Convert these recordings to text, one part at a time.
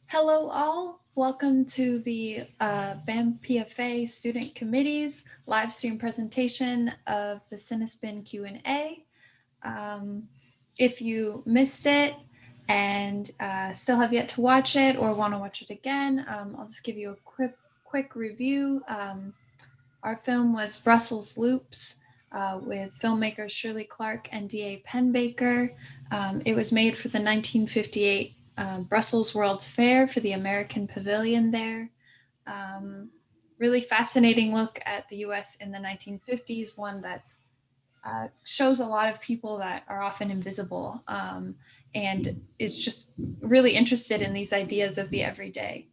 Hello all, welcome to the BAMPFA Student Committee's live stream presentation of the CineSpin Q&A. If you missed it and still have yet to watch it or want to watch it again, I'll just give you a quick review. Our film was Brussels Loops with filmmakers Shirley Clarke and D.A. Penbaker. It was made for the 1958 Brussels World's Fair for the American Pavilion there. Really fascinating look at the US in the 1950s, one that shows a lot of people that are often invisible and is just really interested in these ideas of the everyday.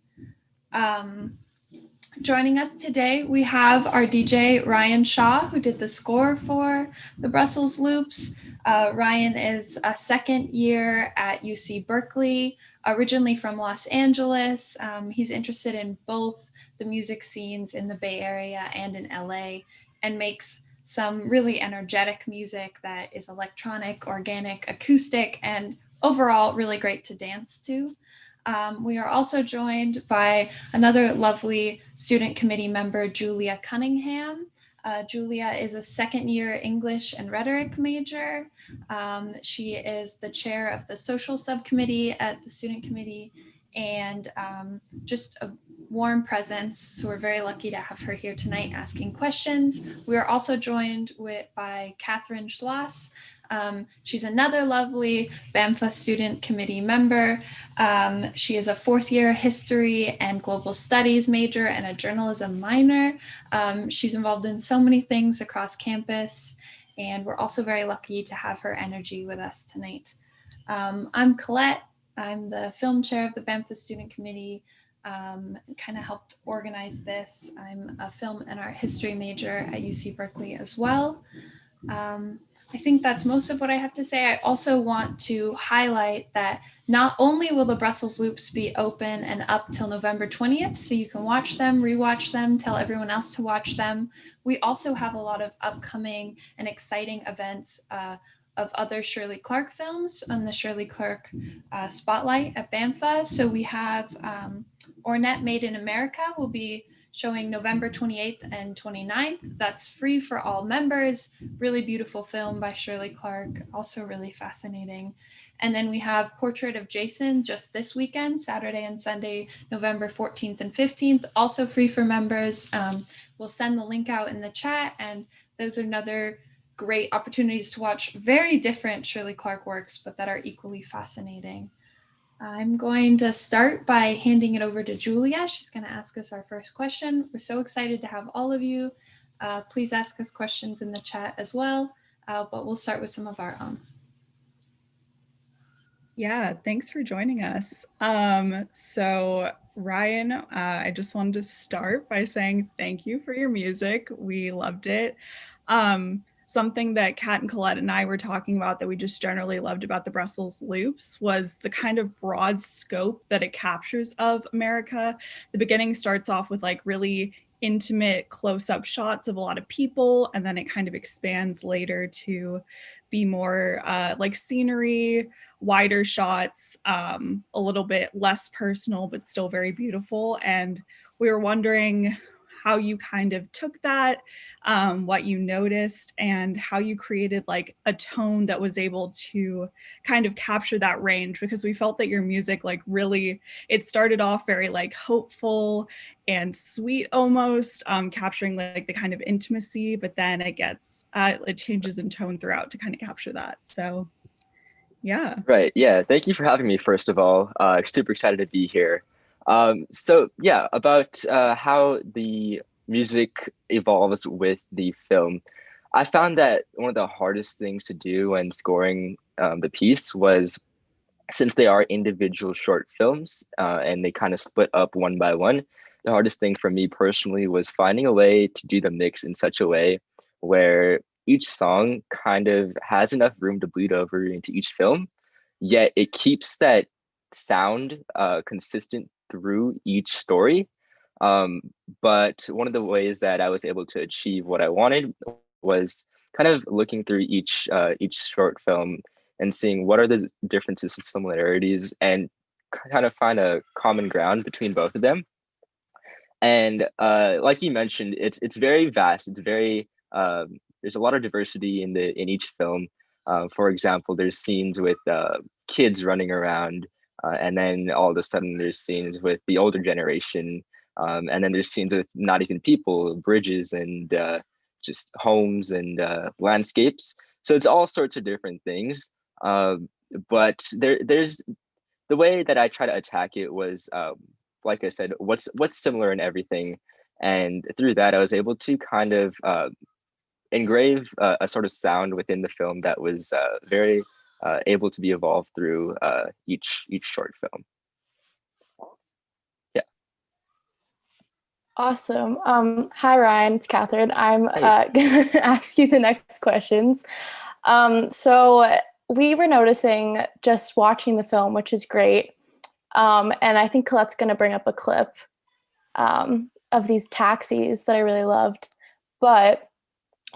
Joining us today, we have our DJ, Ryan Shah, who did the score for the Brussels Loops. Ryan is a second year at UC Berkeley, originally from Los Angeles. He's interested in both the music scenes in the Bay Area and in LA, and makes some really energetic music that is electronic, organic, acoustic, and overall really great to dance to. We are also joined by another lovely student committee member, Julia Cunningham. Julia is a second year English and rhetoric major. She is the chair of the social subcommittee at the student committee, and just a warm presence. So we're very lucky to have her here tonight asking questions. We are also joined by Katherine Schloss. She's another lovely BAMPFA student committee member. She is a fourth year history and global studies major and a journalism minor. She's involved in so many things across campus, and we're also very lucky to have her energy with us tonight. I'm Collette. I'm the film chair of the BAMPFA student committee. Kind of helped organize this. I'm a film and art history major at UC Berkeley as well. I think that's most of what I have to say. I also want to highlight that not only will the Brussels Loops be open and up till November 20th, so you can watch them, rewatch them, tell everyone else to watch them. We also have a lot of upcoming and exciting events of other Shirley Clarke films on the Shirley Clarke Spotlight at BAMPFA. So we have Ornette Made in America will be showing November 28th and 29th. That's free for all members. Really beautiful film by Shirley Clarke, also really fascinating. And then we have Portrait of Jason just this weekend, Saturday and Sunday, November 14th and 15th, also free for members. We'll send the link out in the chat, and those are another great opportunities to watch very different Shirley Clarke works, but that are equally fascinating. I'm going to start by handing it over to Julia. She's going to ask us our first question. We're so excited to have all of you. Please ask us questions in the chat as well, but we'll start with some of our own. Yeah, thanks for joining us. So Ryan, I just wanted to start by saying thank you for your music. We loved it. Something that Kat and Collette and I were talking about that we just generally loved about the Brussels Loops was the kind of broad scope that it captures of America. The beginning starts off with like really intimate close-up shots of a lot of people, and then it kind of expands later to be more like scenery, wider shots, a little bit less personal, but still very beautiful. And we were wondering how you kind of took that, what you noticed, and how you created like a tone that was able to kind of capture that range, because we felt that your music like really, it started off very like hopeful and sweet almost, capturing like the kind of intimacy, but then it gets, it changes in tone throughout to kind of capture that. So yeah. Right. Yeah. Thank you for having me, first of all. Super excited to be here. So yeah, about how the music evolves with the film. I found that one of the hardest things to do when scoring the piece was, since they are individual short films and they kind of split up one by one, the hardest thing for me personally was finding a way to do the mix in such a way where each song kind of has enough room to bleed over into each film, yet it keeps that sound consistent through each story. But one of the ways that I was able to achieve what I wanted was kind of looking through each short film and seeing what are the differences and similarities, and kind of find a common ground between both of them. And like you mentioned, it's very vast. It's very there's a lot of diversity in each film. For example, there's scenes with kids running around, and then all of a sudden there's scenes with the older generation, and then there's scenes with not even people, bridges, and just homes and landscapes. So it's all sorts of different things. But there's the way that I try to attack it was, like I said, what's similar in everything, and through that I was able to kind of engrave a sort of sound within the film that was very able to be evolved through each short film. Yeah. Awesome. Hi Ryan, it's Katherine. I'm Hey. gonna ask you the next questions. So we were noticing just watching the film, which is great. And I think Colette's gonna bring up a clip of these taxis that I really loved. But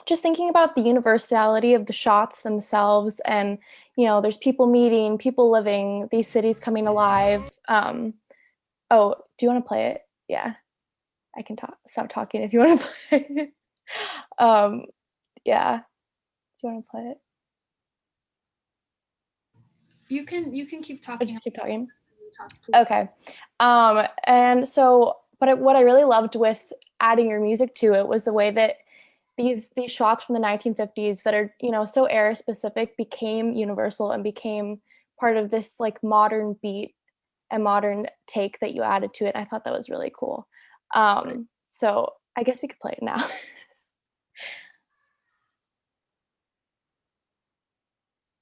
just thinking about the universality of the shots themselves, and there's people meeting, people living, these cities coming alive. Oh, do you want to play it? Yeah, I can stop talking if you want to play it. Yeah, do you want to play it? You can keep talking. Just keep talking. Okay. And so, but what I really loved with adding your music to it was the way that these shots from the 1950s that are so era specific became universal and became part of this like modern beat and modern take that you added to it. I thought that was really cool. So I guess we could play it now.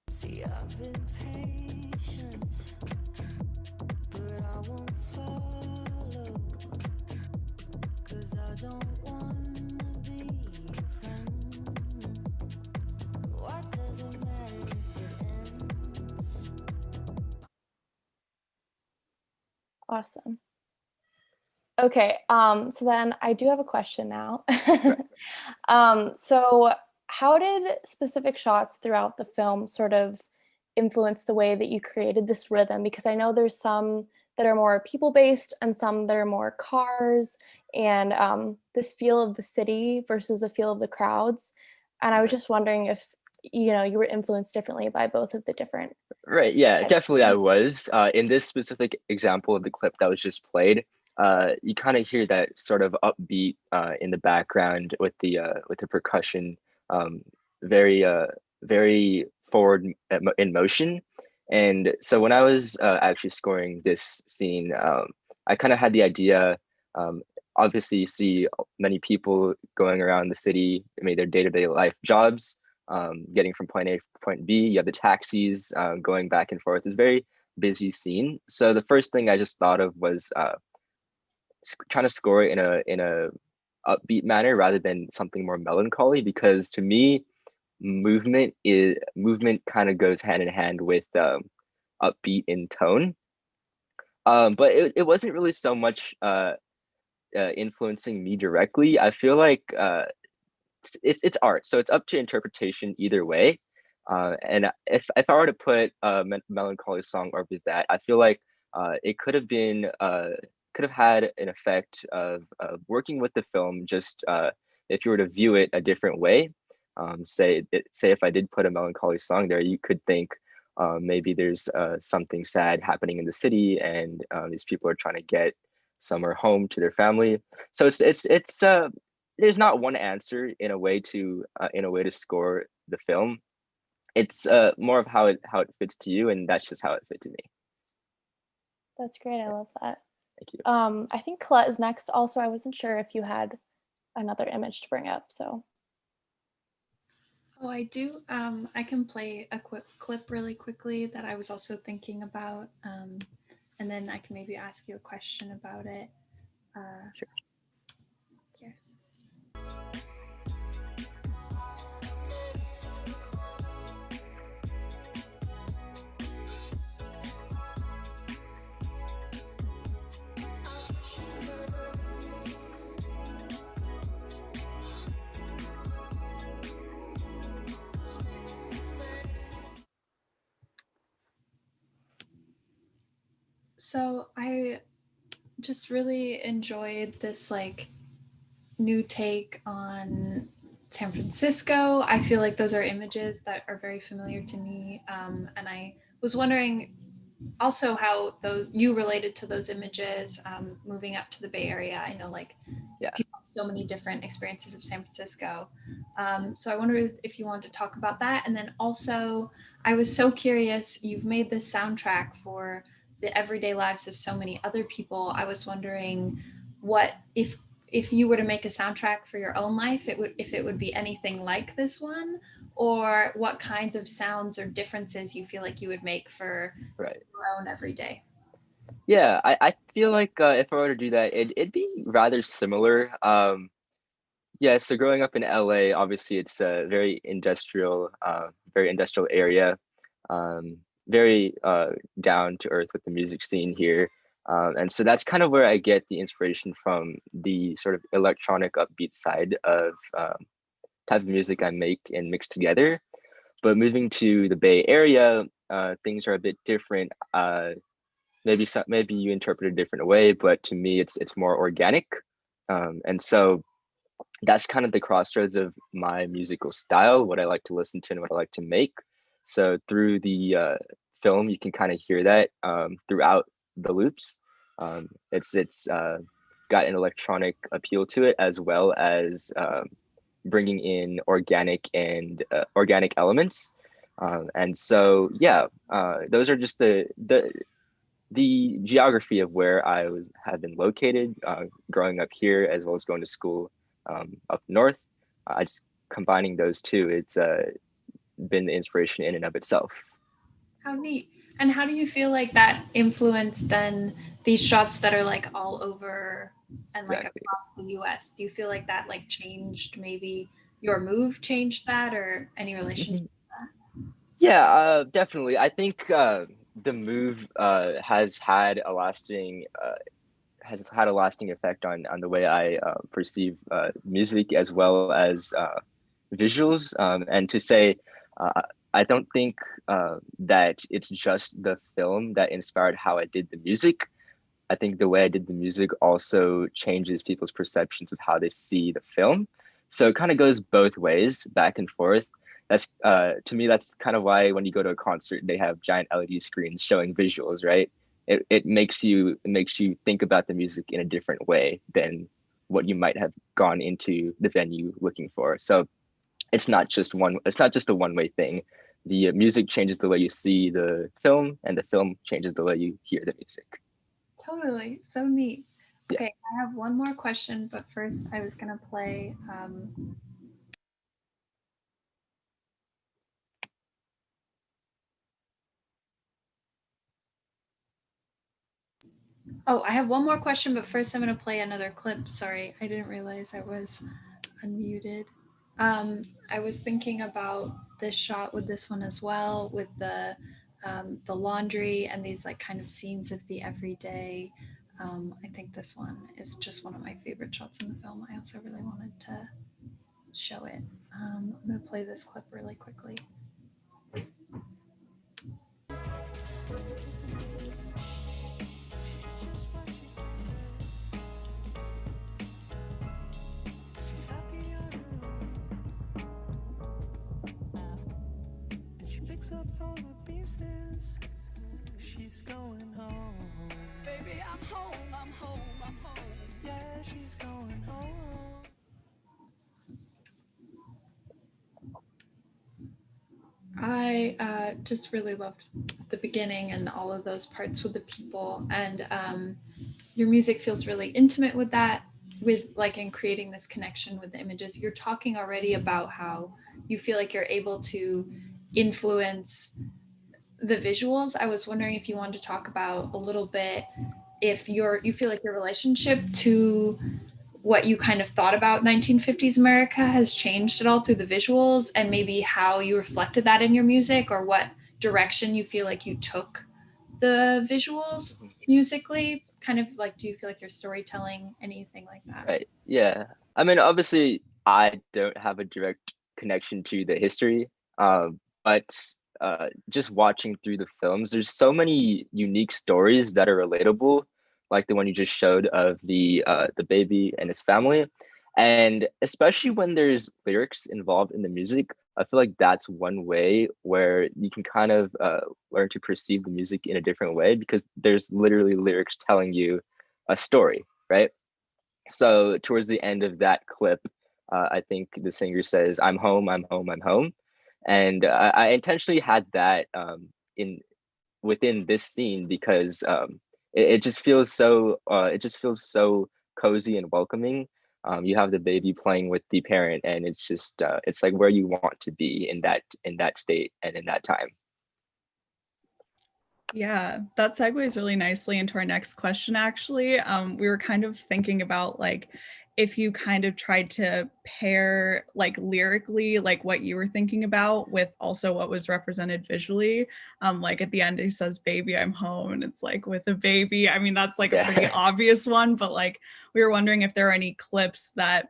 See, I've been patient, but I won't follow, 'cause I don't want to be your friend. What does it matter if it ends? Awesome. Okay, so then I do have a question now. So how did specific shots throughout the film sort of influence the way that you created this rhythm? Because I know there's some that are more people-based and some that are more cars, and this feel of the city versus the feel of the crowds. And I was just wondering if you were influenced differently by both of the different. Right. Yeah, types of definitely I scenes. was. In this specific example of the clip that was just played, you kind of hear that sort of upbeat in the background with the percussion, um, very very forward in motion. And so when I was actually scoring this scene, I kind of had the idea. Um, Obviously, you see many people going around the city, made their day-to-day life jobs, getting from point A to point B. You have the taxis going back and forth. It's a very busy scene. So the first thing I just thought of was trying to score it in a upbeat manner rather than something more melancholy, because to me, movement kind of goes hand in hand with upbeat in tone. But it wasn't really so much influencing me directly. I feel like it's art, so it's up to interpretation either way. And if I were to put a melancholy song over that, I feel like it could have had an effect of working with the film. Just if you were to view it a different way, say if I did put a melancholy song there, you could think maybe there's something sad happening in the city, and these people are trying to get somewhere home to their family. So it's there's not one answer in a way to score the film. It's more of how it fits to you, and that's just how it fit to me. That's great. I love that. Thank you. I think Colette is next. Also, I wasn't sure if you had another image to bring up. So. Oh, I do. I can play a quick clip really quickly that I was also thinking about, and then I can maybe ask you a question about it. Sure. Yeah. So I just really enjoyed this like new take on San Francisco. I feel like those are images that are very familiar to me. And I was wondering also how those you related to those images moving up to the Bay Area. I know like people have so many different experiences of San Francisco. So I wondered if you wanted to talk about that. And then also, I was so curious, you've made this soundtrack for the everyday lives of so many other people. I was wondering what if you were to make a soundtrack for your own life, if it would be anything like this one, or what kinds of sounds or differences you feel like you would make for your own everyday. Yeah, I feel like if I were to do that, it'd be rather similar. Yeah, so growing up in LA, obviously it's a very industrial area, very down to earth with the music scene here. And so that's kind of where I get the inspiration from, the sort of electronic upbeat side of type of music I make and mix together. But moving to the Bay Area, things are a bit different. Maybe you interpret it a different way, but to me, it's more organic. And so that's kind of the crossroads of my musical style, what I like to listen to and what I like to make. So through the film, you can kind of hear that throughout the loops. It's got an electronic appeal to it, as well as bringing in organic elements. And so, yeah, those are just the geography of where have been located, growing up here, as well as going to school up north. I just combining those two, it's been the inspiration in and of itself. How neat. And how do you feel like that influenced then these shots that are like all over and like across the US? Do you feel like that like changed, maybe your move changed that, or any relationship to that? Yeah, definitely. I think the move has had a lasting effect on the way I perceive music, as well as visuals. And to say, I don't think that it's just the film that inspired how I did the music. I think the way I did the music also changes people's perceptions of how they see the film. So it kind of goes both ways, back and forth. That's to me, that's kind of why when you go to a concert, they have giant LED screens showing visuals, right? It makes you think about the music in a different way than what you might have gone into the venue looking for. So it's not just a one-way thing. The music changes the way you see the film, and the film changes the way you hear the music. Totally. So neat. Okay, I have one more question, but first I was going to play oh, I have one more question, but first I'm going to play another clip. Sorry, I didn't realize I was unmuted. I was thinking about this shot with this one as well, with the laundry and these like kind of scenes of the everyday. I think this one is just one of my favorite shots in the film. I also really wanted to show it. I'm going to play this clip really quickly. Up all the pieces. She's going home. Baby, I'm home, I'm home, I'm home. Yeah, she's going home. I just really loved the beginning and all of those parts with the people, and your music feels really intimate with that, with like in creating this connection with the images. You're talking already about how you feel like you're able to influence the visuals. I was wondering if you wanted to talk about a little bit if you feel like your relationship to what you kind of thought about 1950s America has changed at all through the visuals, and maybe how you reflected that in your music, or what direction you feel like you took the visuals musically. Kind of like, do you feel like your storytelling, anything like that? Right. Yeah. I mean, obviously, I don't have a direct connection to the history, but just watching through the films, there's so many unique stories that are relatable, like the one you just showed of the baby and his family. And especially when there's lyrics involved in the music, I feel like that's one way where you can kind of learn to perceive the music in a different way, because there's literally lyrics telling you a story, right? So towards the end of that clip, I think the singer says, "I'm home, I'm home, I'm home," and I intentionally had that in within this scene because it just feels so cozy and welcoming. You have the baby playing with the parent, and it's just it's like where you want to be in that state and in that time. Yeah, that segues really nicely into our next question, actually. We were kind of thinking about like if you kind of tried to pair like lyrically, like what you were thinking about with also what was represented visually. Like at the end, he says, "Baby, I'm home," and it's like with a baby. I mean, that's like a pretty obvious one, but like we were wondering if there are any clips that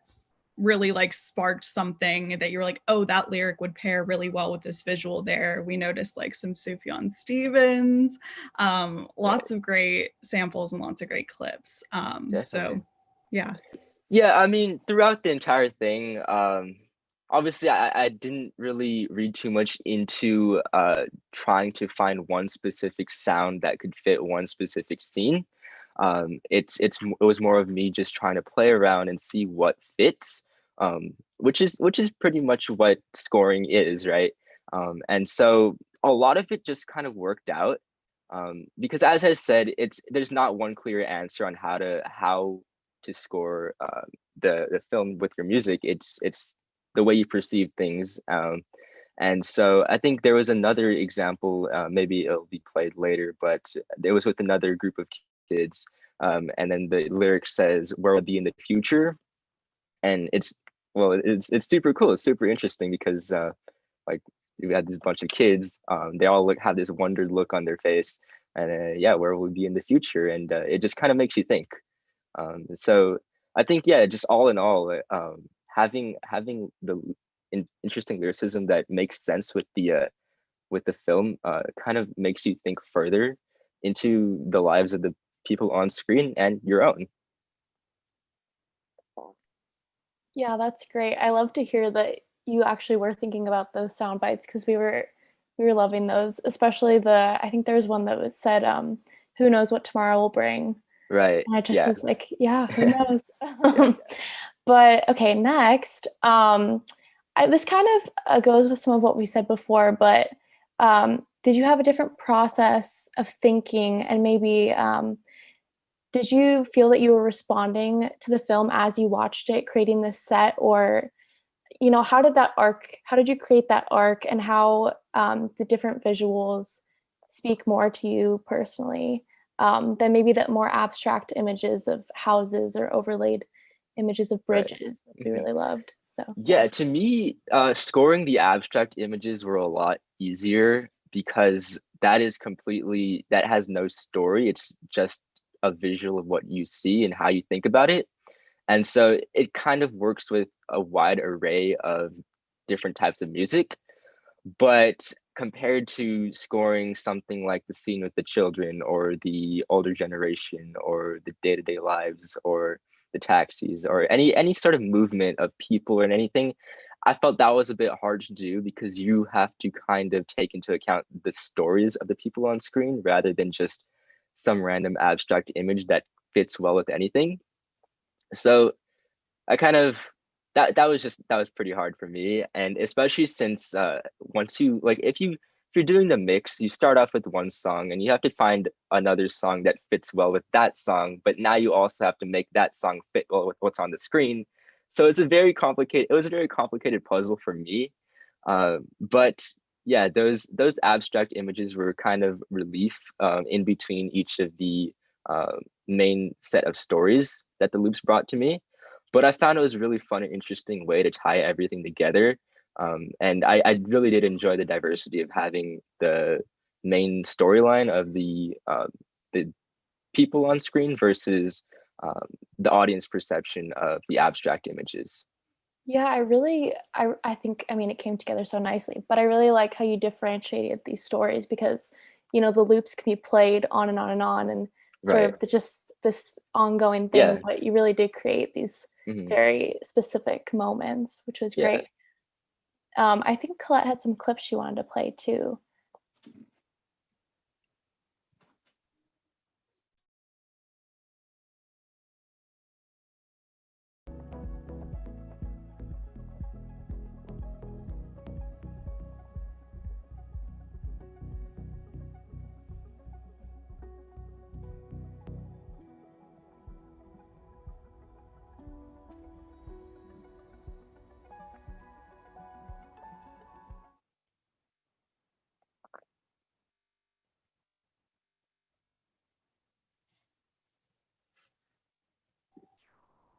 really like sparked something that you were like, oh, that lyric would pair really well with this visual there. We noticed like some Sufjan Stevens, lots of great samples and lots of great clips. So yeah. Yeah, I mean, throughout the entire thing, obviously I didn't really read too much into trying to find one specific sound that could fit one specific scene. It was more of me just trying to play around and see what fits, which is pretty much what scoring is, right? And so a lot of it just kind of worked out, because as I said, there's not one clear answer on how to score the film with your music. It's the way you perceive things. And so I think there was another example, maybe it'll be played later, but it was with another group of kids. And then the lyric says, "Where will be in the future?" And it's super cool. It's super interesting because like we had this bunch of kids. They all have this wondered look on their face, and yeah, where will we be in the future? And it just kind of makes you think. So I think, yeah, just all in all, having the interesting lyricism that makes sense with the film kind of makes you think further into the lives of the people on screen and your own. Yeah, that's great. I love to hear that you actually were thinking about those sound bites because we were loving those, especially I think there was one that was said, "Who knows what tomorrow will bring." Right. And I just Yeah. was like, yeah, who knows? But okay, next, this kind of goes with some of what we said before, but did you have a different process of thinking, and maybe did you feel that you were responding to the film as you watched it, creating this set, or how did you create that arc, and how the different visuals speak more to you personally than maybe the more abstract images of houses or overlaid images of bridges that we really loved? So yeah, to me, scoring the abstract images were a lot easier because that has no story. It's just a visual of what you see and how you think about it. And so it kind of works with a wide array of different types of music. But compared to scoring something like the scene with the children or the older generation or the day-to-day lives or the taxis or any sort of movement of people or anything, I felt that was a bit hard to do because you have to kind of take into account the stories of the people on screen rather than just some random abstract image that fits well with anything. So I kind of that was pretty hard for me, and especially since once you like if you're doing the mix, you start off with one song and you have to find another song that fits well with that song, but now you also have to make that song fit well with what's on the screen. So it was a very complicated puzzle for me. But yeah, those abstract images were kind of relief in between each of the main set of stories that the loops brought to me. But I found it was a really fun and interesting way to tie everything together. And I really did enjoy the diversity of having the main storyline of the people on screen versus the audience perception of the abstract images. Yeah, I think, I mean, it came together so nicely, but I really like how you differentiated these stories because, the loops can be played on and on and on and sort Right. of just this ongoing thing, Yeah. but you really did create these Hmm. very specific moments, which was Yeah. great. I think Collette had some clips she wanted to play too.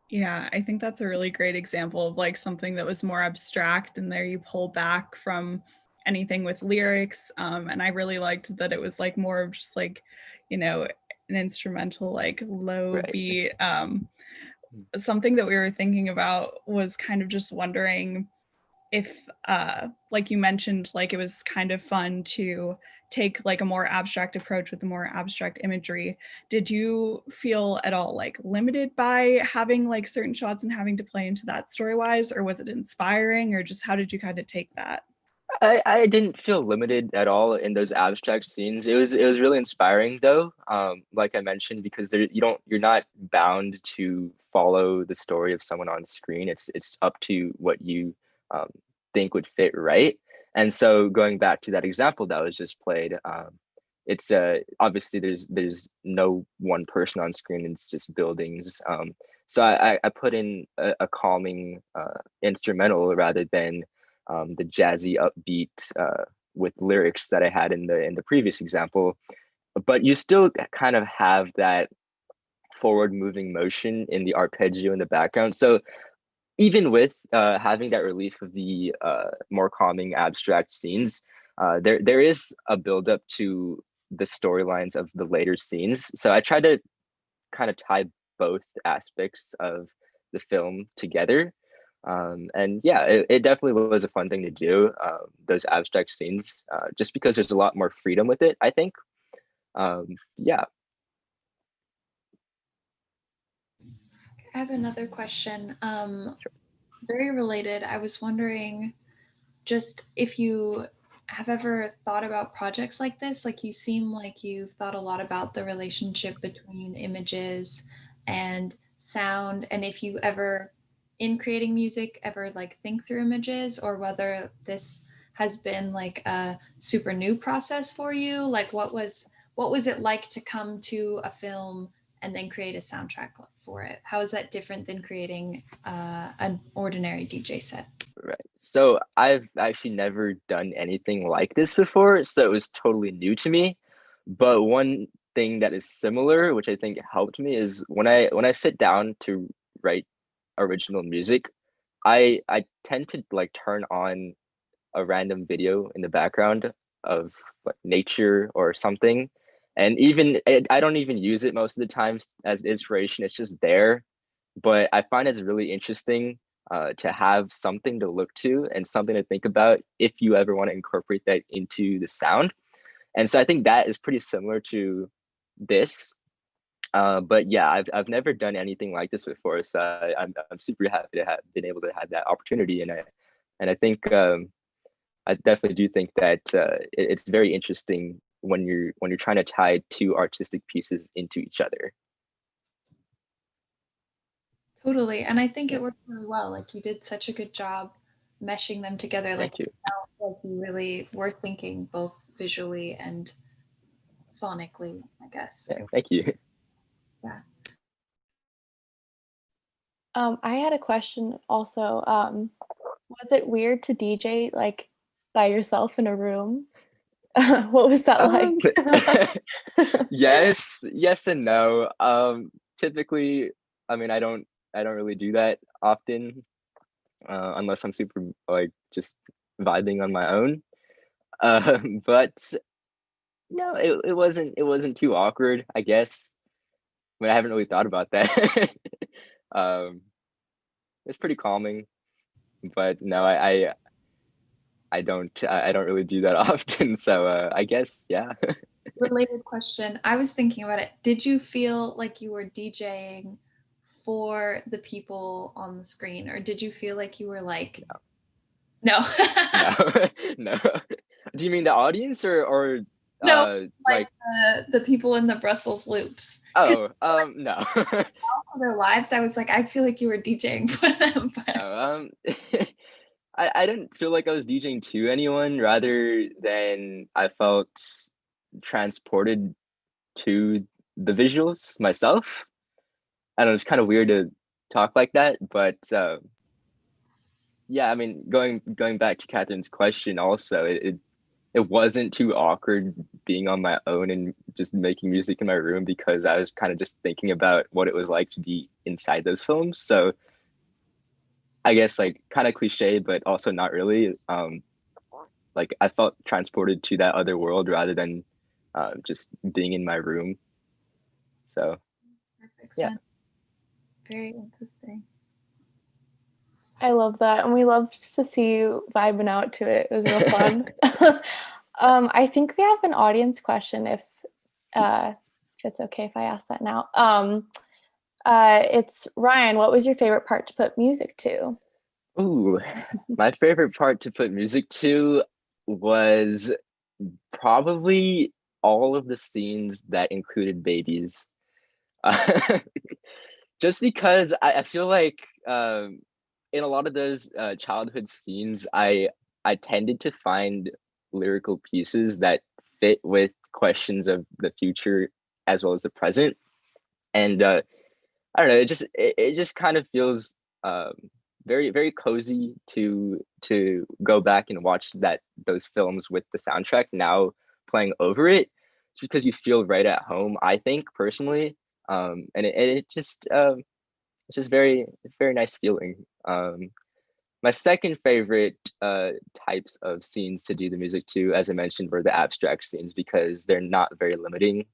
Yeah, I think that's a really great example of like something that was more abstract, and there you pull back from anything with lyrics. And I really liked that it was like more of just like, an instrumental, like low Right. beat. Something that we were thinking about was kind of just wondering if like you mentioned, like it was kind of fun to take like a more abstract approach with the more abstract imagery. Did you feel at all like limited by having like certain shots and having to play into that story wise, or was it inspiring, or just how did you kind of take that? I didn't feel limited at all in those abstract scenes. It was really inspiring though. Like I mentioned, because you're not bound to follow the story of someone on screen. It's up to what you um, think would fit right. And so going back to that example that was just played, it's obviously there's no one person on screen. It's just buildings. So I put in a calming instrumental rather than the jazzy upbeat with lyrics that I had in the previous example. But you still kind of have that forward moving motion in the arpeggio in the background. So even with having that relief of the more calming abstract scenes, there is a buildup to the storylines of the later scenes. So I try to kind of tie both aspects of the film together. And yeah, it definitely was a fun thing to do, those abstract scenes, just because there's a lot more freedom with it, I think. Yeah. I have another question. Very related. I was wondering just if you have ever thought about projects like this. Like you seem like you've thought a lot about the relationship between images and sound, and if you ever, in creating music, ever like think through images, or whether this has been like a super new process for you. Like what was it like to come to a film and then create a soundtrack for it? How is that different than creating an ordinary DJ set? Right. So I've actually never done anything like this before, so it was totally new to me. But one thing that is similar, which I think helped me, is when I sit down to write original music, I tend to like turn on a random video in the background of like nature or something. And even I don't even use it most of the times as inspiration. It's just there. But I find it's really interesting to have something to look to and something to think about if you ever want to incorporate that into the sound. And so I think that is pretty similar to this. But yeah, I've never done anything like this before, so I'm super happy to have been able to have that opportunity, and I think I definitely do think that it's very interesting when you're trying to tie two artistic pieces into each other. Totally. And I think Yeah, it worked really well. Like you did such a good job meshing them together. Like thank it you. felt like you really were thinking both visually and sonically, I guess. Yeah, thank you. Yeah. I had a question also. Was it weird to DJ like by yourself in a room? What was that Um, like? yes and no. Typically, I mean, I don't really do that often, unless I'm super like just vibing on my own. But no, it wasn't too awkward, I guess. I mean, I haven't really thought about that. Um, it's pretty calming. but no, I don't really do that often. So I guess yeah. Related question. I was thinking about it. Did you feel like you were DJing for the people on the screen, or did you feel like you were like, no? No, no. Do you mean the audience or No, like like the people in the Brussels loops. oh no. For their lives, I was like, I feel like you were DJing for them. But No, I didn't feel like I was DJing to anyone rather than I felt transported to the visuals myself. I don't know, it's kind of weird to talk like that, but yeah, I mean, going back to Catherine's question, also, it wasn't too awkward being on my own and just making music in my room because I was kind of just thinking about what it was like to be inside those films. So I guess like kind of cliche, but also not really. Like I felt transported to that other world rather than just being in my room. So perfect yeah. sense. Very interesting. I love that. And we love to see you vibing out to it. It was real fun. I think we have an audience question if it's okay if I ask that now. It's Ryan, what was your favorite part to put music to? Ooh, my favorite part to put music to was probably all of the scenes that included babies. Just because I feel like in a lot of those childhood scenes, I tended to find lyrical pieces that fit with questions of the future as well as the present. And I don't know, it just kind of feels very cozy to go back and watch those films with the soundtrack now playing over it, just because you feel right at home, I think personally. And it just it's just very nice feeling. My second favorite types of scenes to do the music to, as I mentioned, were the abstract scenes because they're not very limiting.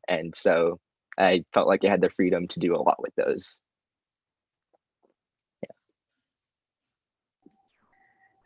And so I felt like I had the freedom to do a lot with those.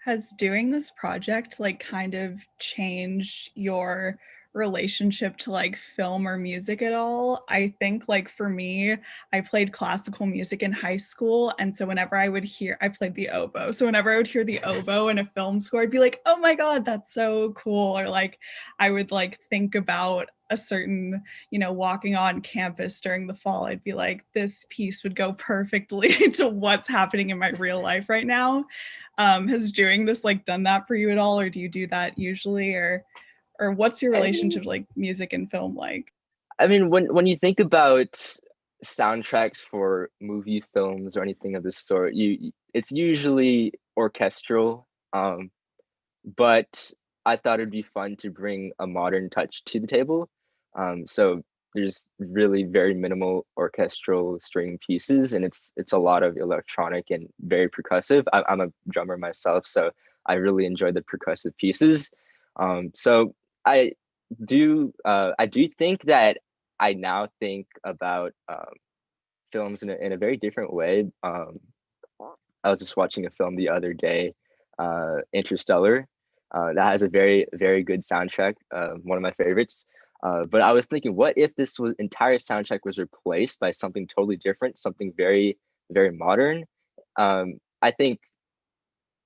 Has doing this project like kind of changed your relationship to like film or music at all? I think like for me, I played classical music in high school, and so whenever I played the oboe. So whenever I would hear the oboe in a film score, I'd be like, "Oh my god, that's so cool." Or like I would like think about a certain, walking on campus during the fall, I'd be like, this piece would go perfectly to what's happening in my real life right now. Has doing this like done that for you at all, or do you do that usually, or what's your relationship to like music and film like? I mean, when you think about soundtracks for movie films or anything of this sort, it's usually orchestral. But I thought it'd be fun to bring a modern touch to the table. So there's really very minimal orchestral string pieces, and it's a lot of electronic and very percussive. I'm a drummer myself, so I really enjoy the percussive pieces. So I do think that I now think about films in a very different way. I was just watching a film the other day, Interstellar, that has a very good soundtrack, one of my favorites. But I was thinking, what if entire soundtrack was replaced by something totally different, something very modern? I think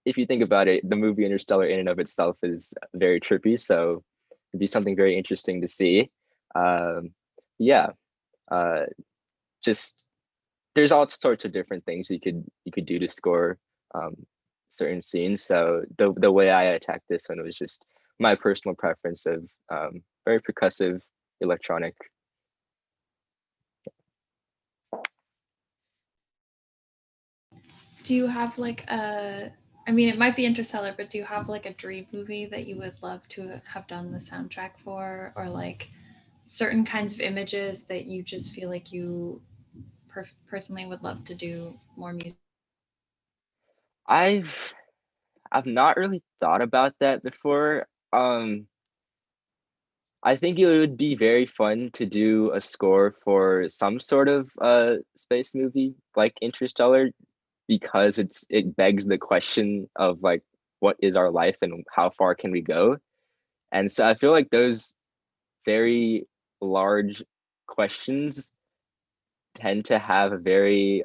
if you think about it, the movie Interstellar in and of itself is very trippy, so it'd be something very interesting to see. Um, yeah, uh, just there's all sorts of different things you could do to score um, certain scenes. So the way I attacked this one was just my personal preference of very percussive electronic. Do you have like I mean, it might be Interstellar, but do you have like a dream movie that you would love to have done the soundtrack for, or like certain kinds of images that you just feel like you personally would love to do more music? I've I've not really thought about that before. I think it would be very fun to do a score for some sort of space movie like Interstellar, because it begs the question of like, what is our life and how far can we go? And so I feel like those very large questions tend to have a very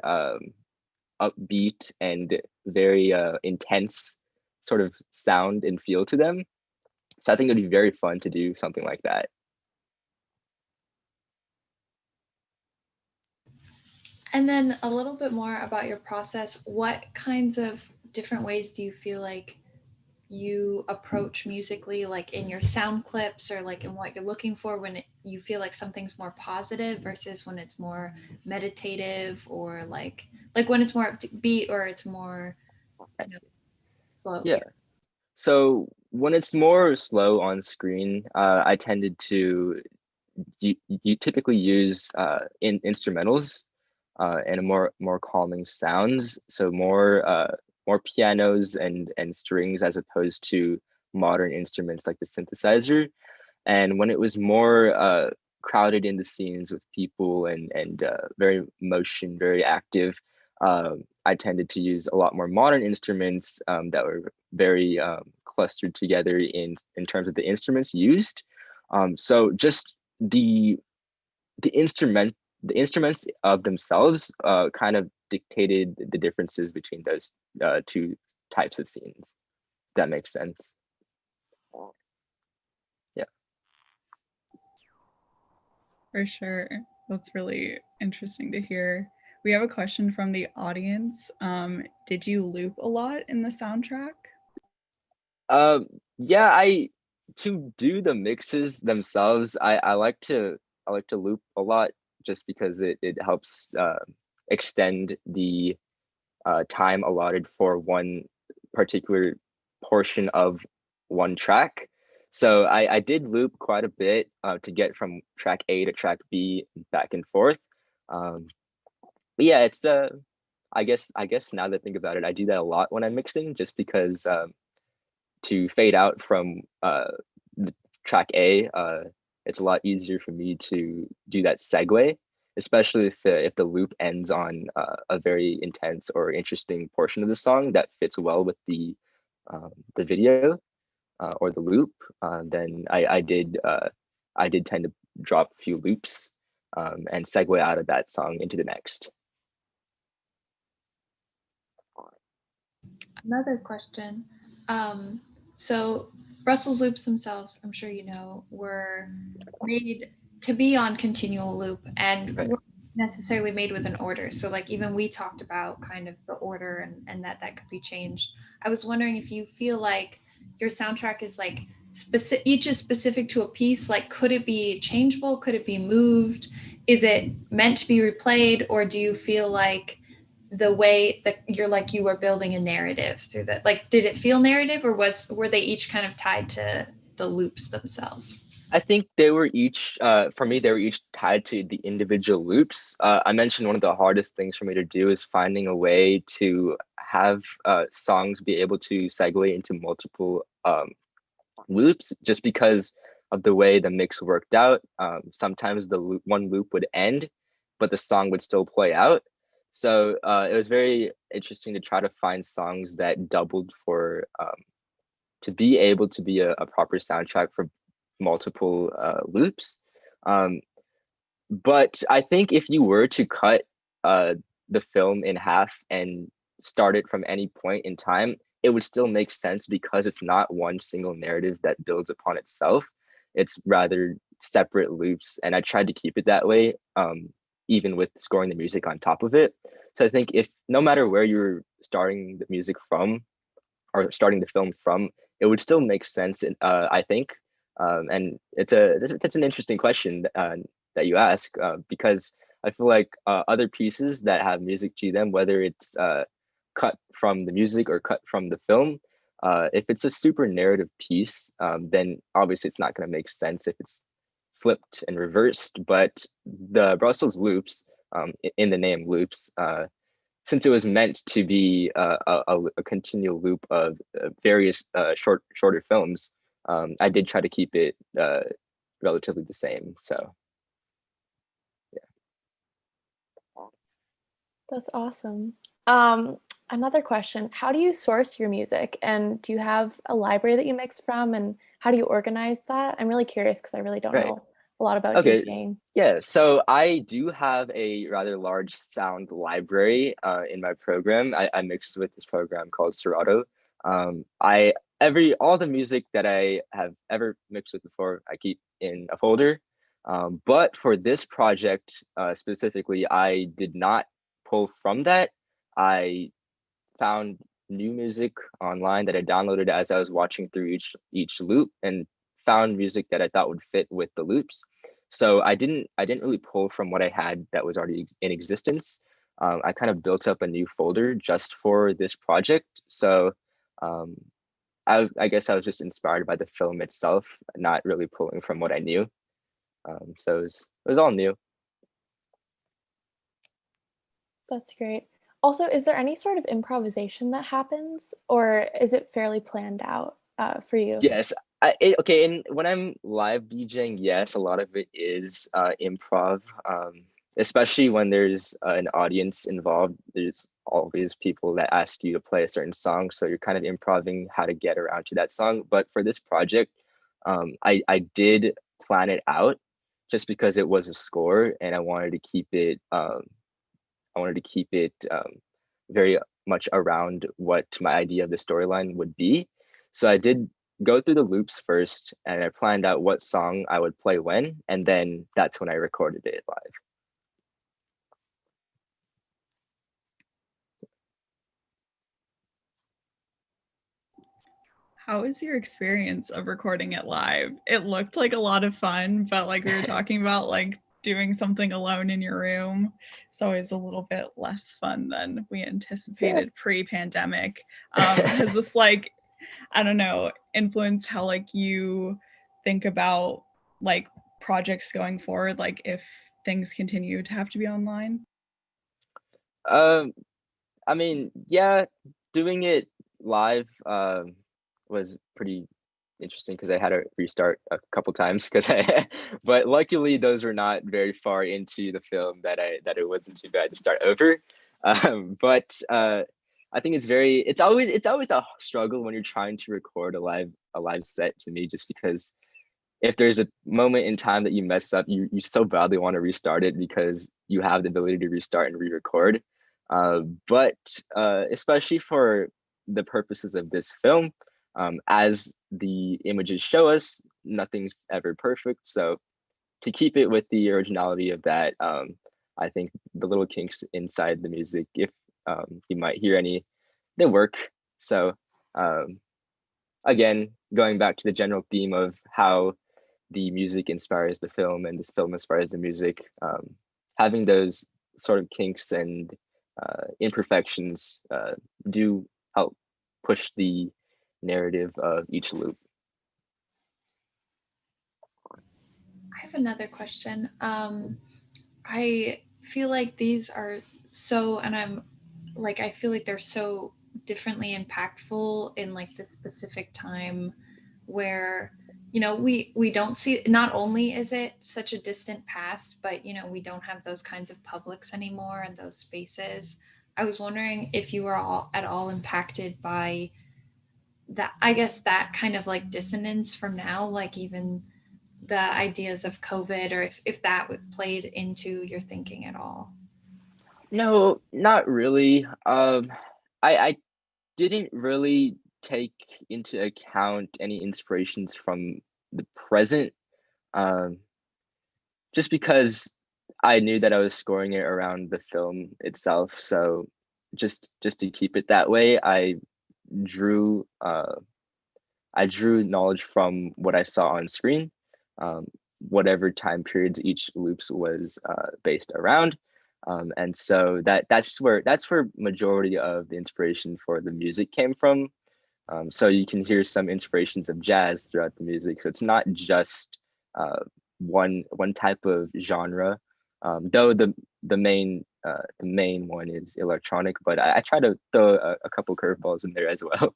upbeat and very intense sort of sound and feel to them. So I think it'd be very fun to do something like that. And then a little bit more about your process. What kinds of different ways do you feel like you approach musically, like in your sound clips or like in what you're looking for when you feel like something's more positive versus when it's more meditative, or like when it's more upbeat or it's more slow? Yeah. So when it's more slow on screen, I tended to you typically use in instrumentals and more calming sounds. So more pianos and strings as opposed to modern instruments like the synthesizer. And when it was more crowded in the scenes with people and very very active, I tended to use a lot more modern instruments that were very clustered together in terms of the instruments used. So just the the instruments of themselves kind of dictated the differences between those two types of scenes. If that makes sense. Yeah. For sure. That's really interesting to hear. We have a question from the audience. Did you loop a lot in the soundtrack? Yeah, I to do the mixes themselves, I like to loop a lot just because it helps extend the time allotted for one particular portion of one track. So I did loop quite a bit to get from track A to track B back and forth. But yeah, it's I guess now that I think about it, I do that a lot when I'm mixing, just because to fade out from the track A, it's a lot easier for me to do that segue, especially if the loop ends on a very intense or interesting portion of the song that fits well with the video or the loop. Then I did tend to drop a few loops and segue out of that song into the next. Another question. So Brussels loops themselves, I'm sure you know, were made to be on continual loop and Right. weren't necessarily made with an order. So like even we talked about kind of the order and that could be changed. I was wondering if you feel like your soundtrack is like specific, each is specific to a piece. Like could it be changeable? Could it be moved? Is it meant to be replayed? Or do you feel like the way that you were building a narrative through that, like did it feel narrative, or were they each kind of tied to the loops themselves? I think they were each, for me, they were each tied to the individual loops. I mentioned one of the hardest things for me to do is finding a way to have songs be able to segue into multiple loops, just because of the way the mix worked out. Sometimes the one loop would end, but the song would still play out. So it was very interesting to try to find songs that doubled for to be able to be a proper soundtrack for multiple loops. But I think if you were to cut the film in half and start it from any point in time, it would still make sense because it's not one single narrative that builds upon itself. It's rather separate loops, and I tried to keep it that way, even with scoring the music on top of it. So I think if no matter where you're starting the music from or starting the film from, it would still make sense, I think. And that's an interesting question that you ask, because I feel like other pieces that have music to them, whether it's cut from the music or cut from the film, if it's a super narrative piece, then obviously it's not going to make sense if it's flipped and reversed. But the Brussels loops, in the name loops, since it was meant to be a continual loop of various shorter films, I did try to keep it relatively the same. So, yeah. That's awesome. Another question, how do you source your music? And do you have a library that you mix from? And how do you organize that? I'm really curious because I really don't Right. know a lot about Okay. DJing. Yeah. So I do have a rather large sound library in my program. I mixed with this program called Serato. I all the music that I have ever mixed with before, I keep in a folder. But for this project specifically, I did not pull from that. I found new music online that I downloaded as I was watching through each loop, and found music that I thought would fit with the loops. So I didn't really pull from what I had that was already in existence. I kind of built up a new folder just for this project. So um, I guess I was just inspired by the film itself, not really pulling from what I knew. So it was all new. That's great. Also, is there any sort of improvisation that happens, or is it fairly planned out for you? Yes, okay. And when I'm live DJing, yes, a lot of it is improv. Especially when there's an audience involved. There's always people that ask you to play a certain song, so you're kind of improving how to get around to that song. But for this project, I did plan it out just because it was a score, and I wanted to keep it. I wanted to keep it very much around what my idea of the storyline would be. So I did go through the loops first, and I planned out what song I would play when, and then that's when I recorded it live. How was your experience of recording it live? It looked like a lot of fun, but like we were talking about, like doing something alone in your room, it's always a little bit less fun than we anticipated pre-pandemic. Has this, like, I don't know, influenced how like you think about like projects going forward, like if things continue to have to be online? Um, I mean, yeah, doing it live was pretty interesting because I had to restart a couple times because but luckily those were not very far into the film that it wasn't too bad to start over. But I think it's always a struggle when you're trying to record a live set to me, just because if there's a moment in time that you mess up, you so badly want to restart it because you have the ability to restart and re-record. But especially for the purposes of this film, as the images show us, nothing's ever perfect. So to keep it with the originality of that, I think the little kinks inside the music, if you might hear any, they work. So again, going back to the general theme of how the music inspires the film and this film inspires the music, having those sort of kinks and imperfections do help push the narrative of each loop. I have another question. I feel like these are so, and I feel like they're so differently impactful in like this specific time where, we don't see, not only is it such a distant past, but, we don't have those kinds of publics anymore and those spaces. I was wondering if you were all at all impacted by that, I guess that kind of like dissonance from now, like even the ideas of COVID, or if that played into your thinking at all. No, not really. I didn't really take into account any inspirations from the present, um, just because I knew that I was scoring it around the film itself. So just to keep it that way, drew uh, I drew knowledge from what I saw on screen, um, whatever time periods each loops was based around. And so that's where majority of the inspiration for the music came from. So you can hear some inspirations of jazz throughout the music. So it's not just one type of genre. Though the main one is electronic, but I try to throw a couple curveballs in there as well.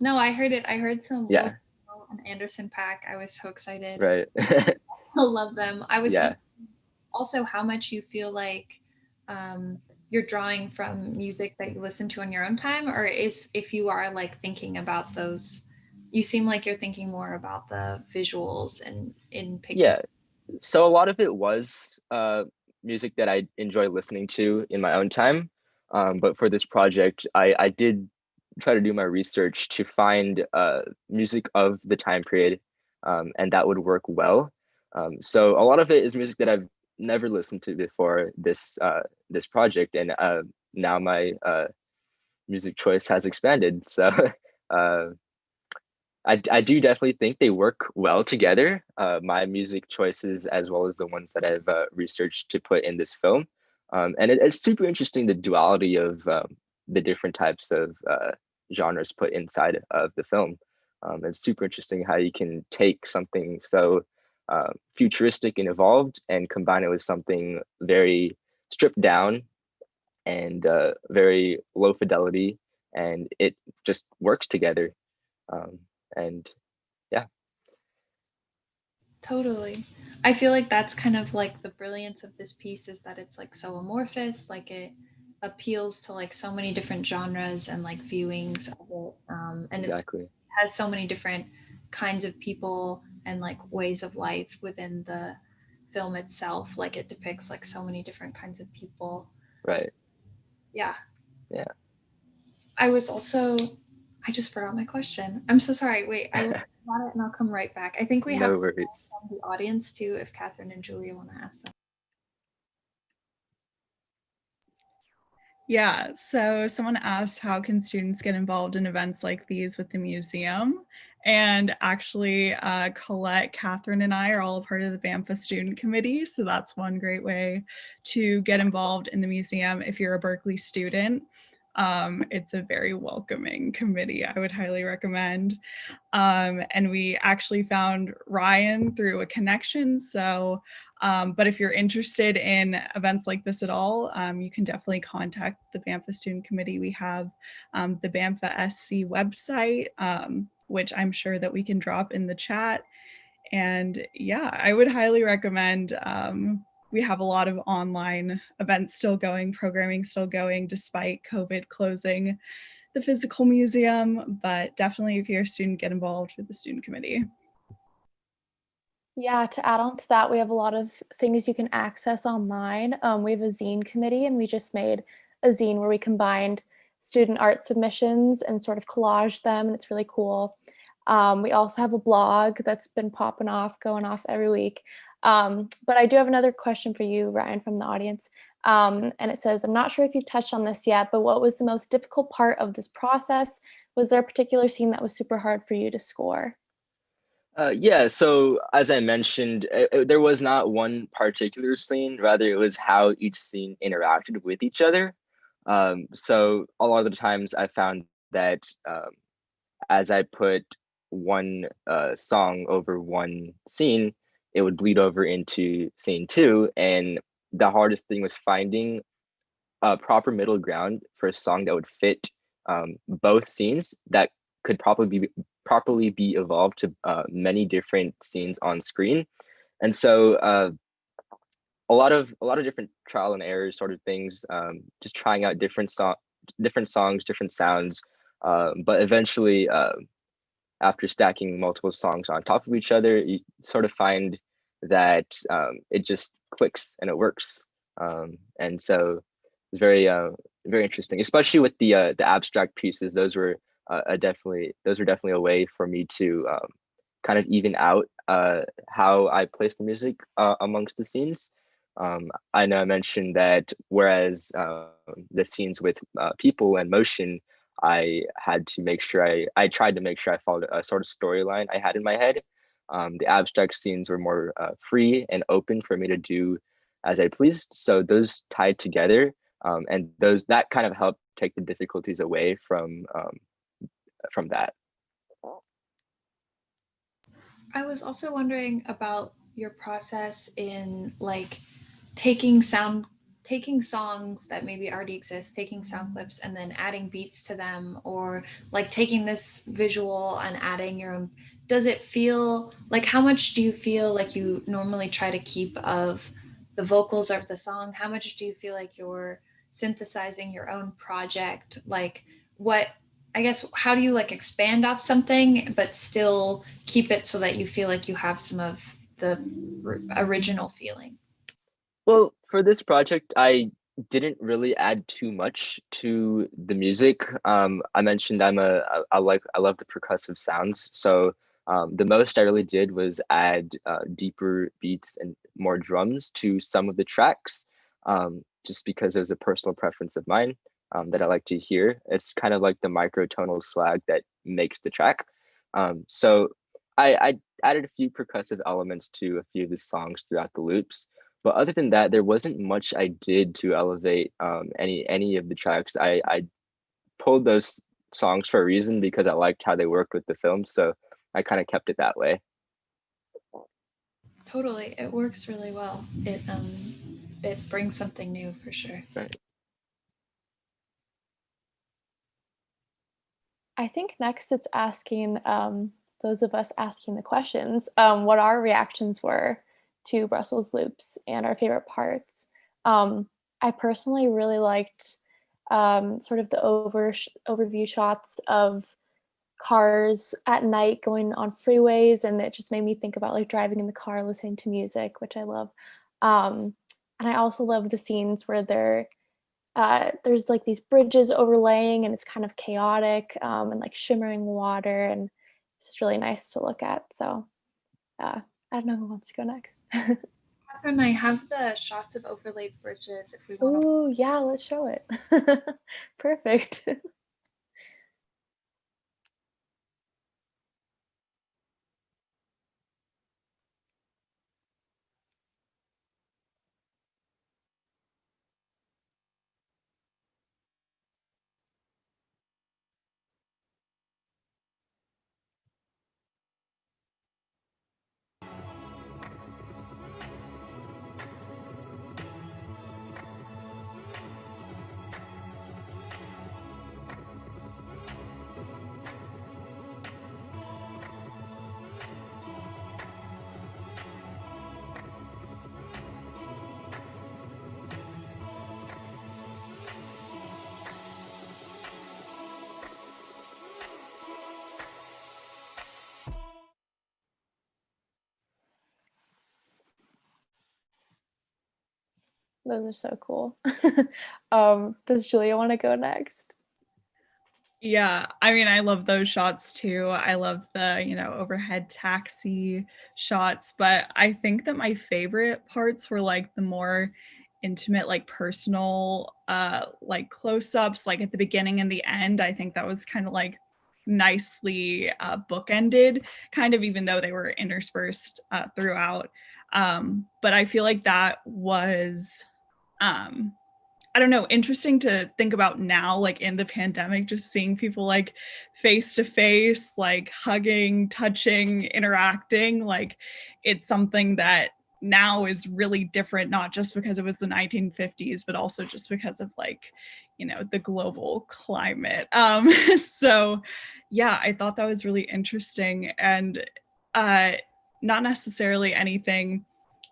No, I heard it. I heard some Yeah, and Anderson Paak. I was so excited. right. I still love them. I was Yeah. also how much you feel like um, you're drawing from music that you listen to in your own time, or if you are like thinking about those, you seem like you're thinking more about the visuals and in picking. Yeah, so a lot of it was music that I enjoy listening to in my own time. But for this project, I did try to do my research to find music of the time period, and that would work well. So a lot of it is music that I've never listened to before this project, and now my music choice has expanded. So uh, I do definitely think they work well together, my music choices as well as the ones that I've researched to put in this film. And it's super interesting, the duality of the different types of genres put inside of the film. It's super interesting how you can take something so futuristic and evolved and combine it with something very stripped down and very low fidelity, and it just works together. And yeah. Totally. I feel like that's kind of like the brilliance of this piece, is that it's like so amorphous, like it appeals to like so many different genres and like viewings of it. And Exactly. it has so many different kinds of people and like ways of life within the film itself. Like it depicts like so many different kinds of people. Right. Yeah. Yeah. I was also, I just forgot my question. I'm so sorry. Wait, I will think about it and I'll come right back. I think we have No some worries. from the audience too, if Katherine and Julia want to ask them. Yeah, so someone asked, how can students get involved in events like these with the museum? And actually, Collette, Katherine, and I are all a part of the BAMPFA student committee. So that's one great way to get involved in the museum if you're a Berkeley student. It's a very welcoming committee, I would highly recommend. And we actually found Ryan through a connection. So, but if you're interested in events like this at all, you can definitely contact the BAMPFA Student Committee. We have the BAMPFA SC website, which I'm sure that we can drop in the chat. And yeah, I would highly recommend. We have a lot of online events still going, programming still going, despite COVID closing the physical museum, but definitely if you're a student, get involved with the student committee. Yeah, to add on to that, we have a lot of things you can access online. We have a zine committee, and we just made a zine where we combined student art submissions and sort of collaged them, and it's really cool. We also have a blog that's been popping off, going off every week. But I do have another question for you, Ryan, from the audience. And it says, I'm not sure if you've touched on this yet, but what was the most difficult part of this process? Was there a particular scene that was super hard for you to score? Yeah, so as I mentioned, there was not one particular scene, rather it was how each scene interacted with each other. So a lot of the times I found that as I put one song over one scene, it would bleed over into scene two. And the hardest thing was finding a proper middle ground for a song that would fit both scenes, that could properly be evolved to many different scenes on screen. And so a lot of different trial and error sort of things, just trying out different songs, different sounds, but eventually after stacking multiple songs on top of each other, you sort of find that it just clicks and it works. And so it's very interesting, especially with the abstract pieces. Those were definitely a way for me to kind of even out how I place the music amongst the scenes. I know I mentioned that whereas the scenes with people and motion, I had to make sure I tried to make sure I followed a sort of storyline I had in my head. The abstract scenes were more free and open for me to do as I pleased. So those tied together, and that kind of helped take the difficulties away from that. I was also wondering about your process in like taking songs that maybe already exist, taking sound clips and then adding beats to them, or like taking this visual and adding your own. Does it feel like, how much do you feel like you normally try to keep of the vocals of the song? How much do you feel like you're synthesizing your own project, like how do you like expand off something but still keep it so that you feel like you have some of the original feeling? Well, for this project, I didn't really add too much to the music. I mentioned I love the percussive sounds, so the most I really did was add deeper beats and more drums to some of the tracks, just because it was a personal preference of mine, that I like to hear. It's kind of like the microtonal swag that makes the track. So I added a few percussive elements to a few of the songs throughout the loops. But other than that, there wasn't much I did to elevate any of the tracks. I pulled those songs for a reason because I liked how they worked with the film, so I kind of kept it that way. Totally, it works really well. It brings something new for sure. Right. I think next it's asking those of us asking the questions what our reactions were to Brussels loops and our favorite parts. I personally really liked sort of the overview shots of cars at night going on freeways, and it just made me think about like driving in the car listening to music, which I love. And I also love the scenes where there's like these bridges overlaying and it's kind of chaotic and like shimmering water, and it's just really nice to look at. So I don't know who wants to go next. Katherine, I have the shots of overlaid bridges if we want to. Ooh, yeah, let's show it. Perfect. Those are so cool. Does Julia want to go next? Yeah, I mean, I love those shots too. I love the, overhead taxi shots, but I think that my favorite parts were like the more intimate, like personal, like close-ups, like at the beginning and the end. I think that was kind of like nicely bookended, kind of, even though they were interspersed throughout. But I feel like that was I don't know, interesting to think about now, like in the pandemic, just seeing people like face to face, like hugging, touching, interacting. Like it's something that now is really different, not just because it was the 1950s, but also just because of like, the global climate. So yeah, I thought that was really interesting, and not necessarily anything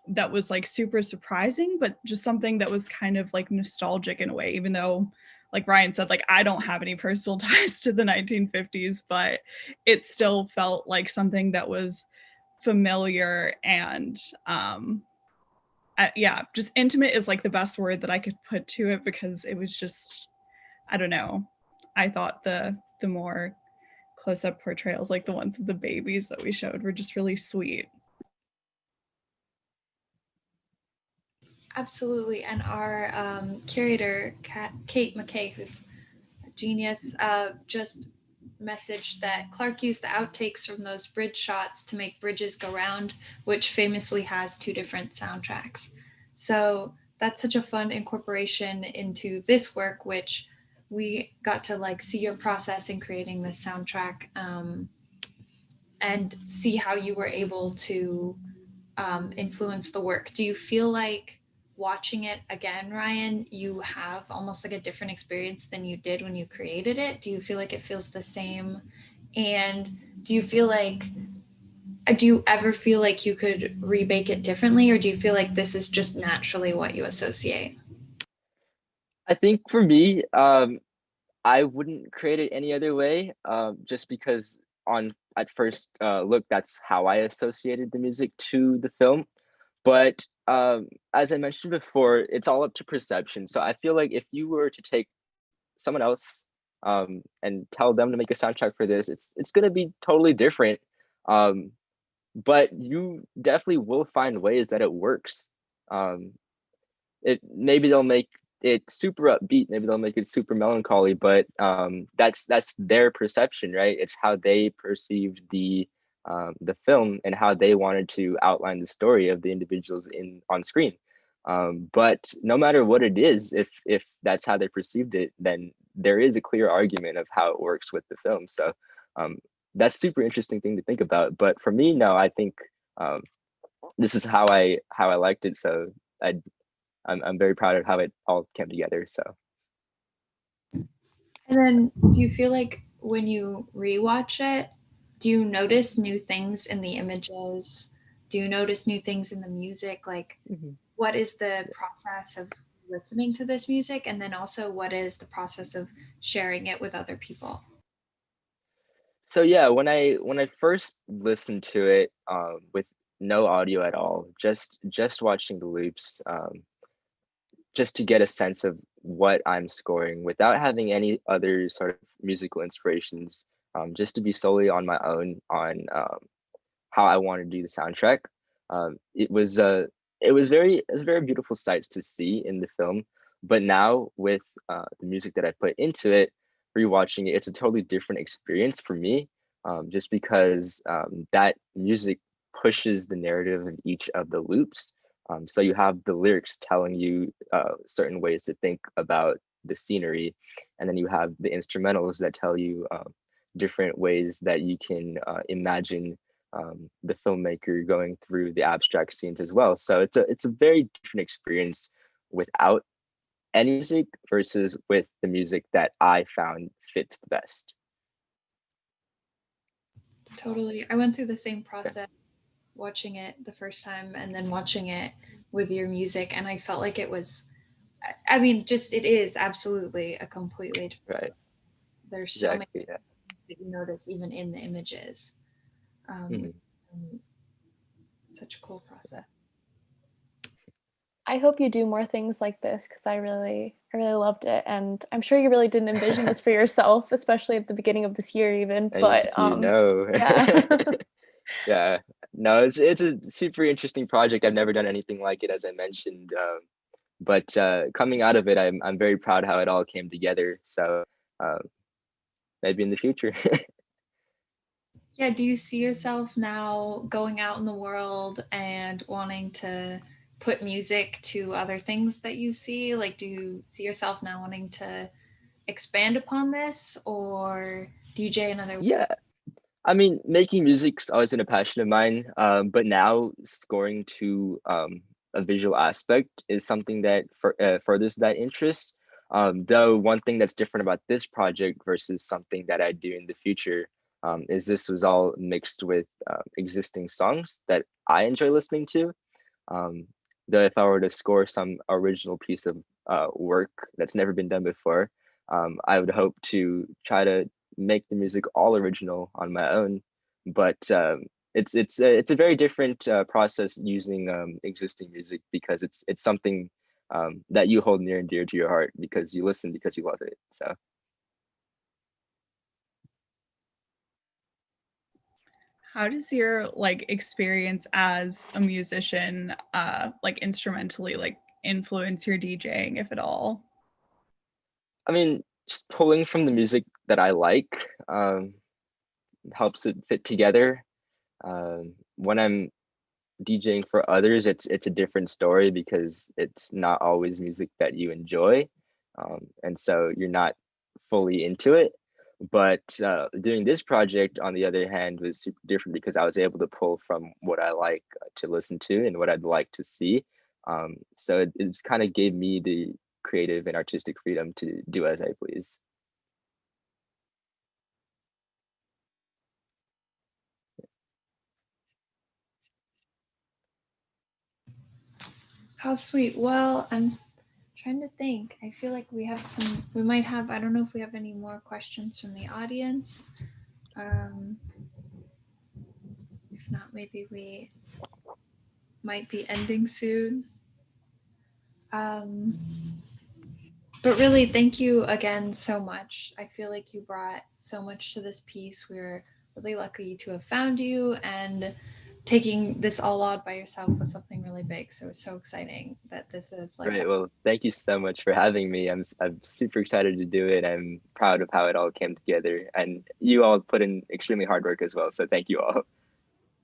that was like super surprising, but just something that was kind of like nostalgic in a way, even though like Ryan said, like I don't have any personal ties to the 1950s, but it still felt like something that was familiar and yeah, just intimate is like the best word that I could put to it, because it was just, I don't know, I thought the more close-up portrayals, like the ones of the babies that we showed, were just really sweet. Absolutely. And our curator, Kate McKay, who's a genius, just messaged that Clark used the outtakes from those bridge shots to make Bridges Go Round, which famously has 2 different soundtracks. So that's such a fun incorporation into this work, which we got to like see your process in creating this soundtrack, and see how you were able to influence the work. Do you feel like watching it again, Ryan, you have almost like a different experience than you did when you created it? Do you feel like it feels the same? And do you ever feel like you could remake it differently, or do you feel like this is just naturally what you associate? I think for me, I wouldn't create it any other way, just because on at first look, that's how I associated the music to the film. But as I mentioned before, it's all up to perception. So I feel like if you were to take someone else and tell them to make a soundtrack for this, it's gonna be totally different. Um, but you definitely will find ways that it works. Um, it maybe they'll make it super upbeat, maybe they'll make it super melancholy, but that's their perception, right? It's how they perceived the film and how they wanted to outline the story of the individuals in on screen. But no matter what it is, if that's how they perceived it, then there is a clear argument of how it works with the film. So um, that's super interesting thing to think about. But for me, no, I think um, this is how I liked it. So I I'm very proud of how it all came together. So And then do you feel like when you rewatch it, do you notice new things in the images? Do you notice new things in the music? Like, what is the process of listening to this music? And then also, what is the process of sharing it with other people? so yeah, when I first listened to it with no audio at all, just watching the loops, just to get a sense of what I'm scoring without having any other sort of musical inspirations, just to be solely on my own on how I want to do the soundtrack. It was it was very beautiful sights to see in the film, but now with the music that I put into it, rewatching it, it's a totally different experience for me, just because that music pushes the narrative of each of the loops. So you have the lyrics telling you certain ways to think about the scenery, and then you have the instrumentals that tell you different ways that you can imagine the filmmaker going through the abstract scenes as well. So it's a very different experience without any music versus with the music that I found fits the best. Totally. I went through the same process watching it the first time and then watching it with your music. And I felt like it was, I mean, just it is absolutely a completely different. Right. There's so many Exactly. Yeah. things that you notice even in the images. Mhm. Such a cool process. I hope you do more things like this because I really loved it, and I'm sure you really didn't envision this for yourself, especially at the beginning of this year, even. Thank But you. No. yeah. Yeah. No, it's a super interesting project. I've never done anything like it, as I mentioned. But coming out of it, I'm very proud how it all came together. So um, maybe in the future. Yeah, do you see yourself now going out in the world and wanting to put music to other things that you see? Like, do you see yourself now wanting to expand upon this or DJ another? Yeah. I mean, making music's always been a passion of mine, but now scoring to a visual aspect is something that furthers that interest. Though one thing that's different about this project versus something that I do in the future is this was all mixed with existing songs that I enjoy listening to. Um, though if I were to score some original piece of work that's never been done before, I would hope to try to make the music all original on my own. But it's a very different process using existing music because it's something that you hold near and dear to your heart because you listen because you love it. So How does your like experience as a musician like instrumentally like influence your DJing, if at all? I mean, just pulling from the music that I like helps it fit together. When I'm DJing for others, it's a different story because it's not always music that you enjoy, and so you're not fully into it. But doing this project, on the other hand, was super different because I was able to pull from what I like to listen to and what I'd like to see. So it's kind of gave me the creative and artistic freedom to do as I please. How sweet. Well, I'm trying to think. I feel like we might have, I don't know if we have any more questions from the audience. If not, maybe we might be ending soon. But really, thank you again so much. I feel like you brought so much to this piece. We're really lucky to have found you, and taking this all on by yourself was something really big. So it's so exciting that this is like. Great. Well, thank you so much for having me. I'm super excited to do it. I'm proud of how it all came together, and you all put in extremely hard work as well. So thank you all.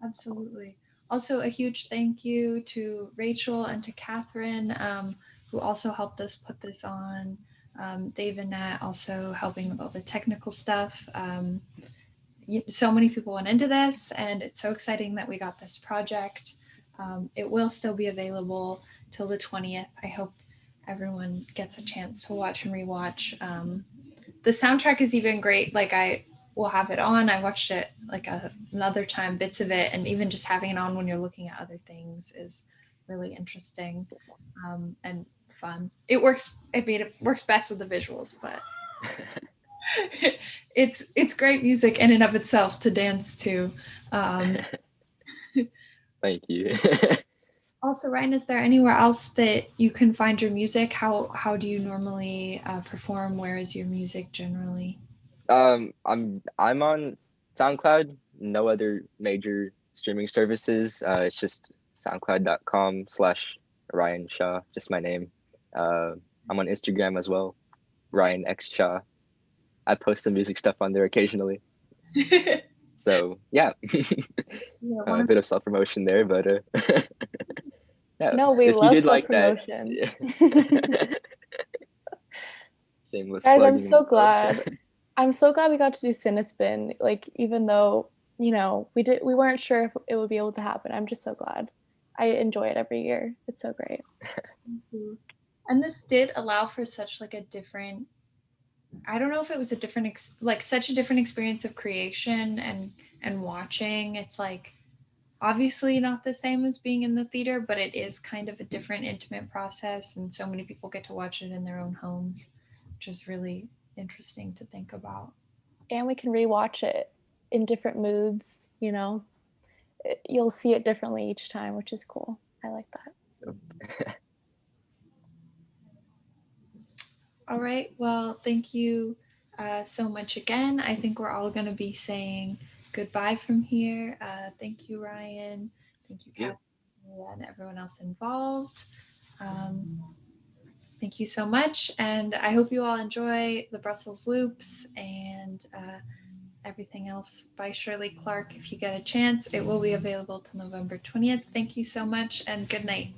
Absolutely. Also, a huge thank you to Rachel and to Katherine, who also helped us put this on. Dave and Nat also helping with all the technical stuff. So many people went into this, and it's so exciting that we got this project. It will still be available till the 20th. I hope everyone gets a chance to watch and rewatch. The soundtrack is even great. Like, I will have it on. I watched it like another time, bits of it, and even just having it on when you're looking at other things is really interesting and fun. It works best with the visuals, but it's great music in and of itself to dance to. Thank you. Also, Ryan, is there anywhere else that you can find your music? How do you normally perform? Where is your music generally? I'm on SoundCloud. No other major streaming services. It's just soundcloud.com/Ryan Shah. Just my name. I'm on Instagram as well, Ryan X Shah. I post some music stuff on there occasionally. So yeah, a bit of self promotion there, but yeah. No, we if love you did like self-promotion. that, shameless Guys, I'm plugging so myself. glad. I'm so glad we got to do CineSpin. Like, even though, you know, we weren't sure if it would be able to happen. I'm just so glad. I enjoy it every year. It's so great. And this did allow for such like a different, I don't know if it was a different such a different experience of creation and watching. It's like obviously not the same as being in the theater, but it is kind of a different intimate process, and so many people get to watch it in their own homes, which is really interesting to think about. And we can rewatch it in different moods, you know. You'll see it differently each time, which is cool. I like that. All right. Well, thank you so much again. I think we're all going to be saying goodbye from here. Thank you, Ryan. Thank you, Katherine, and everyone else involved. Thank you so much. And I hope you all enjoy the Brussels Loops and everything else by Shirley Clark if you get a chance. It will be available till November 20th. Thank you so much, and good night.